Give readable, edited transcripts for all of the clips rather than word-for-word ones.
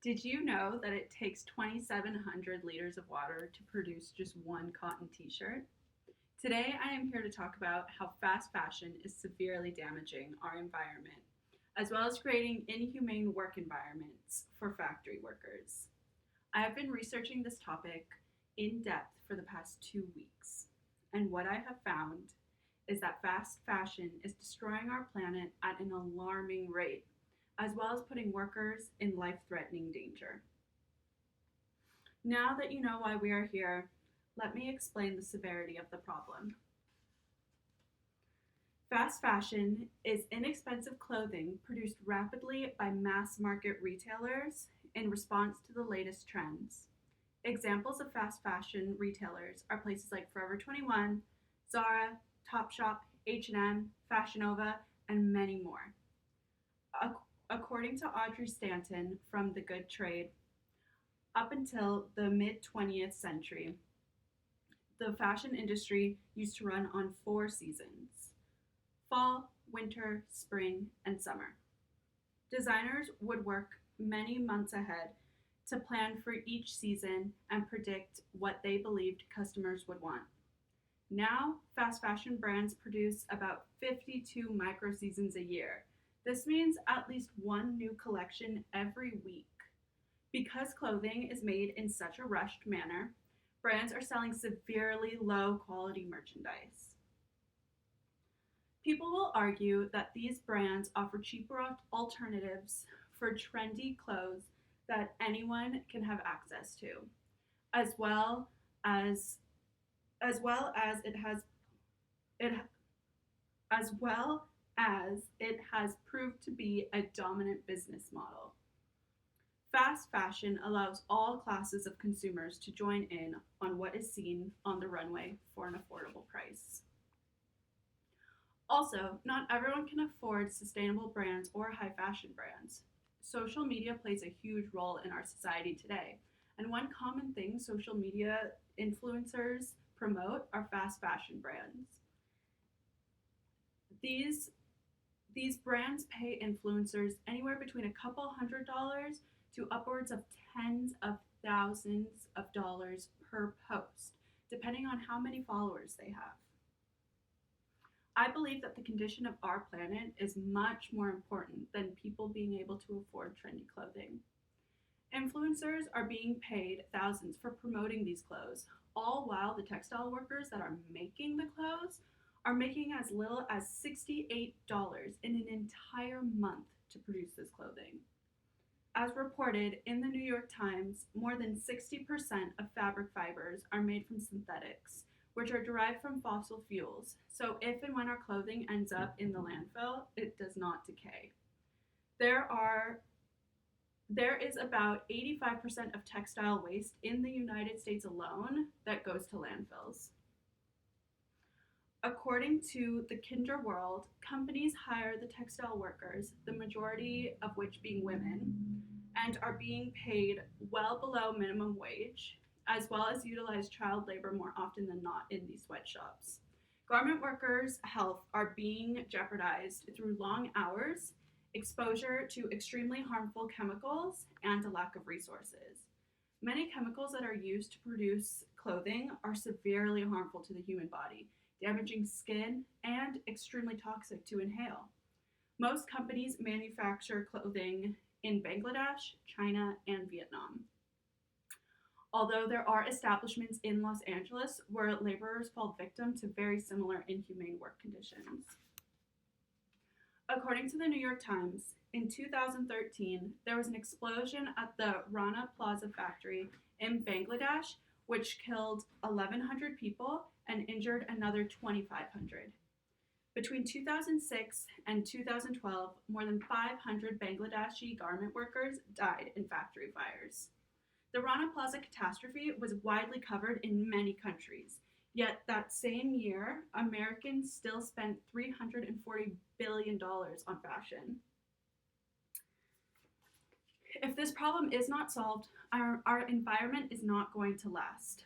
Did you know that it takes 2,700 liters of water to produce just one cotton t shirt? Today, I am here to talk about how fast fashion is severely damaging our environment, as well as creating inhumane work environments for factory workers. I have been researching this topic in depth for the past 2 weeks, and what I have found is that fast fashion is destroying our planet at an alarming rate, as well as putting workers in life threatening danger. Now that you know why we are here, let me explain the severity of the problem. Fast fashion is inexpensive clothing produced rapidly by mass market retailers in response to the latest trends. Examples of fast fashion retailers are places like Forever 21, Zara, Topshop, H&M, Fashion Nova, and many more. According to Audrey Stanton from The Good Trade, up until the mid 20th century, the fashion industry used to run on 4 seasons: fall, winter, spring, and summer. Designers would work many months ahead to plan for each season and predict what they believed customers would want. Now, fast fashion brands produce about 52 micro seasons a year. This means at least one new collection every week. Because clothing is made in such a rushed manner, brands are selling severely low quality merchandise. People will argue that these brands offer cheaper alternatives for trendy clothes that anyone can have access to, as well as it has it as well as it has proved to be a dominant business model. Fast fashion allows all classes of consumers to join in on what is seen on the runway for an affordable price. Also, not everyone can afford sustainable brands or high fashion brands. Social media plays a huge role in our society today, and one common thing social media influencers promote are fast fashion brands. These these brands pay influencers anywhere between a couple $100s to upwards of tens of thousands of dollars per post, depending on how many followers they have. I believe that the condition of our planet is much more important than people being able to afford trendy clothing. Influencers are being paid thousands for promoting these clothes, all while the textile workers that are making the clothes are making as little as $68 in an entire month to produce this clothing. As reported in the New York Times, more than 60% of fabric fibers are made from synthetics, which are derived from fossil fuels. So if and when our clothing ends up in the landfill, it does not decay. There are there is about 85% of textile waste in the United States alone that goes to landfills. According to the Kinder World, companies hire the textile workers, the majority of which being women, and are being paid well below minimum wage, as well as utilize child labor more often than not in these sweatshops. Garment workers' health are being jeopardized through long hours, exposure to extremely harmful chemicals, and a lack of resources. Many chemicals that are used to produce clothing are severely harmful to the human body, damaging skin, and extremely toxic to inhale. Most companies manufacture clothing in Bangladesh, China, and Vietnam. Although there are establishments in Los Angeles where laborers fall victim to very similar inhumane work conditions. According to the New York Times, in 2013, there was an explosion at the Rana Plaza factory in Bangladesh, which killed 1,100 people and injured another 2,500. Between 2006 and 2012, more than 500 Bangladeshi garment workers died in factory fires. The Rana Plaza catastrophe was widely covered in many countries, yet that same year, Americans still spent $340 billion on fashion. If this problem is not solved, our environment is not going to last.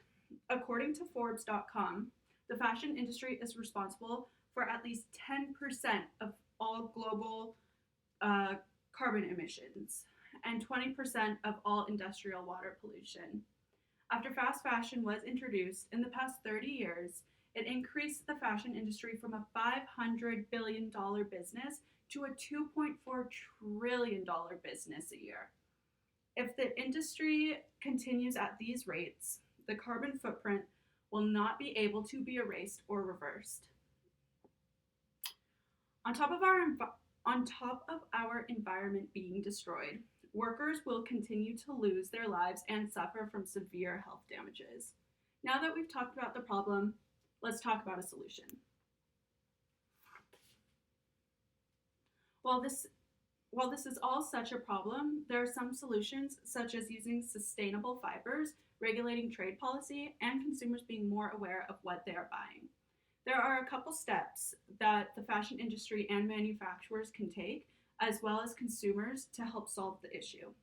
According to Forbes.com, the fashion industry is responsible for at least 10% of all global carbon emissions. and 20% of all industrial water pollution. After fast fashion was introduced in the past 30 years, it increased the fashion industry from a $500 billion business to a $2.4 trillion business a year. If the industry continues at these rates, the carbon footprint will not be able to be erased or reversed. On top of our environment being destroyed, workers will continue to lose their lives and suffer from severe health damages. Now that we've talked about the problem, let's talk about a solution. While this is all such a problem, there are some solutions, such as using sustainable fibers, regulating trade policy, and consumers being more aware of what they are buying. There are a couple steps that the fashion industry and manufacturers can take, as well as consumers, to help solve the issue.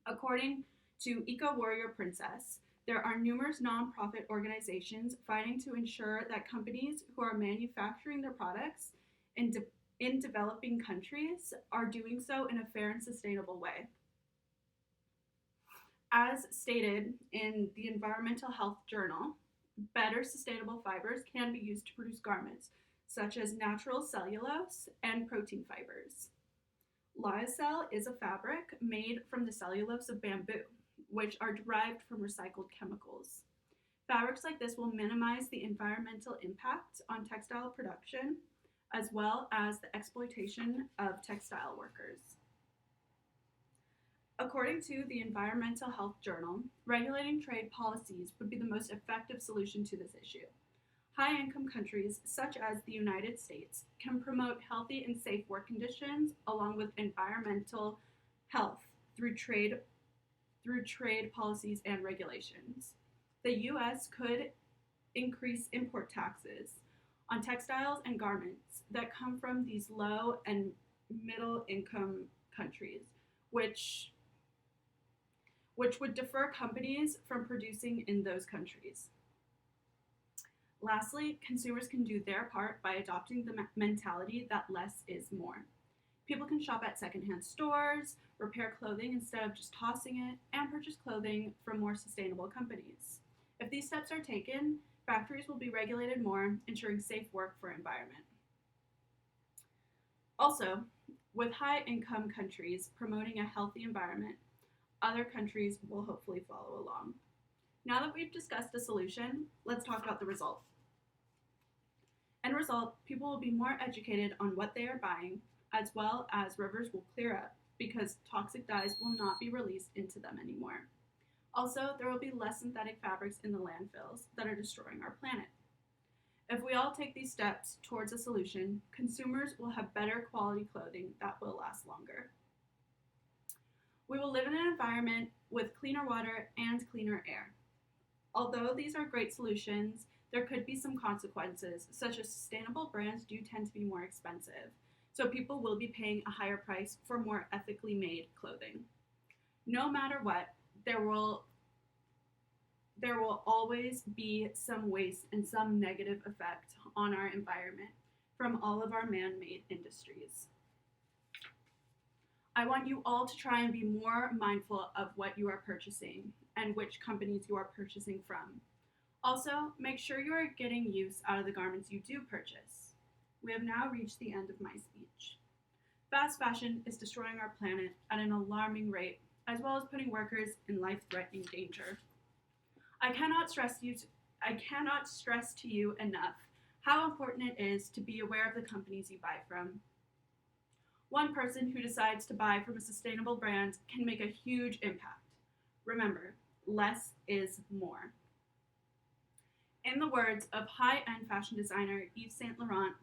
According to Eco Warrior Princess, there are numerous nonprofit organizations fighting to ensure that companies who are manufacturing their products in developing countries are doing so in a fair and sustainable way. As stated in the Environmental Health Journal, better sustainable fibers can be used to produce garments, such as natural cellulose and protein fibers. Lyocell is a fabric made from the cellulose of bamboo, which are derived from recycled chemicals. Fabrics like this will minimize the environmental impact on textile production, as well as the exploitation of textile workers. According to the Environmental Health Journal, regulating trade policies would be the most effective solution to this issue. High-income countries, such as the United States, can promote healthy and safe work conditions along with environmental health through trade policies and regulations. The U.S. could increase import taxes on textiles and garments that come from these low and middle income countries, which would deter companies from producing in those countries. Lastly, consumers can do their part by adopting the mentality that less is more. People can shop at secondhand stores, repair clothing instead of just tossing it, and purchase clothing from more sustainable companies. If these steps are taken, factories will be regulated more, ensuring safe work for environment. Also, with high-income countries promoting a healthy environment, other countries will hopefully follow along. Now that we've discussed the solution, let's talk about the result. End result, people will be more educated on what they are buying, as well as rivers will clear up because toxic dyes will not be released into them anymore. Also, there will be less synthetic fabrics in the landfills that are destroying our planet. If we all take these steps towards a solution, consumers will have better quality clothing that will last longer. We will live in an environment with cleaner water and cleaner air. Although these are great solutions, there could be some consequences, such as sustainable brands do tend to be more expensive, so people will be paying a higher price for more ethically made clothing. No matter what, there will always be some waste and some negative effect on our environment from all of our man-made industries. I want you all to try and be more mindful of what you are purchasing and which companies you are purchasing from. Also, make sure you are getting use out of the garments you do purchase. We have now reached the end of my speech. Fast fashion is destroying our planet at an alarming rate, as well as putting workers in life-threatening danger. I cannot stress to you enough how important it is to be aware of the companies you buy from. One person who decides to buy from a sustainable brand can make a huge impact. Remember, less is more. In the words of high-end fashion designer Yves Saint Laurent,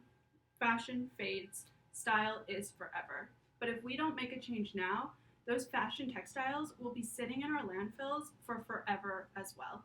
fashion fades, style is forever. But if we don't make a change now, those fashion textiles will be sitting in our landfills for forever as well.